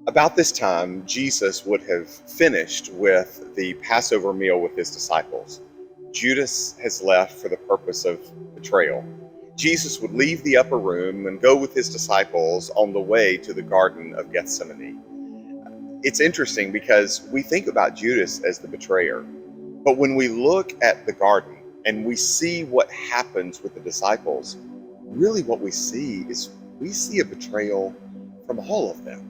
About this time, Jesus would have finished with the Passover meal with his disciples. Judas has left for the purpose of betrayal. Jesus would leave the upper room and go with his disciples on the way to the Garden of Gethsemane. It's interesting because we think about Judas as the betrayer, but when we look at the garden and we see what happens with the disciples, really what we see a betrayal from all of them.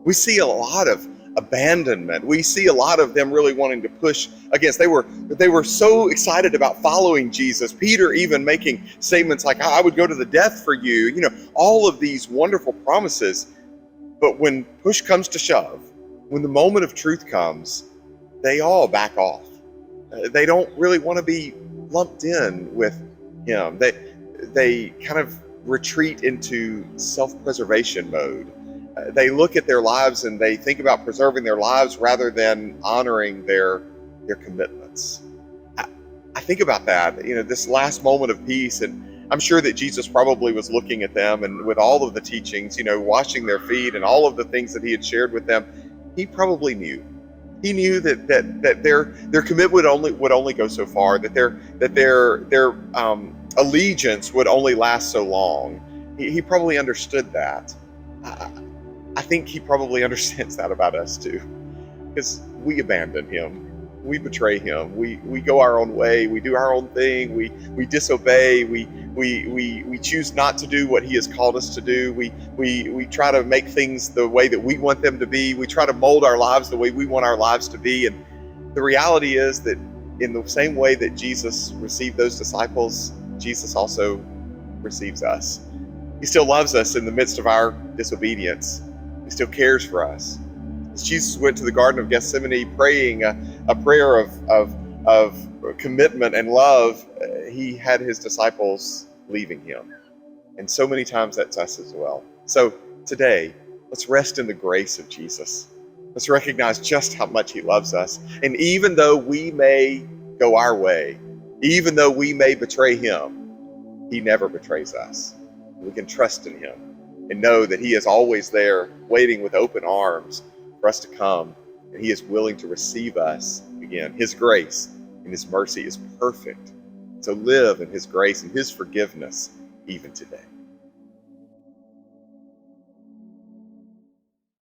We see a lot of abandonment. We see a lot of them really wanting to push against. They were so excited about following Jesus. Peter even making statements like, "I would go to the death for you." All of these wonderful promises. But when push comes to shove, when the moment of truth comes, they all back off. They don't really want to be lumped in with him. They kind of retreat into self-preservation mode. They look at their lives and they think about preserving their lives rather than honoring their commitments. I think about that, this last moment of peace, and I'm sure that Jesus probably was looking at them and with all of the teachings, washing their feet and all of the things that he had shared with them, he probably knew. He knew that their commitment would only go so far, that their allegiance would only last so long. He probably understood that. I think he probably understands that about us too, because we abandon him, we betray him, we go our own way, we do our own thing, we disobey, we choose not to do what he has called us to do. We try to make things the way that we want them to be. We try to mold our lives the way we want our lives to be. And the reality is that in the same way that Jesus received those disciples, Jesus also receives us. He still loves us in the midst of our disobedience. He still cares for us. As Jesus went to the Garden of Gethsemane praying a prayer of commitment and love, he had his disciples leaving him. And so many times that's us as well. So today, let's rest in the grace of Jesus. Let's recognize just how much he loves us. And even though we may go our way, even though we may betray him, he never betrays us. We can trust in him and know that he is always there waiting with open arms for us to come, and he is willing to receive us again. His grace and his mercy is perfect. So live in his grace and his forgiveness even today.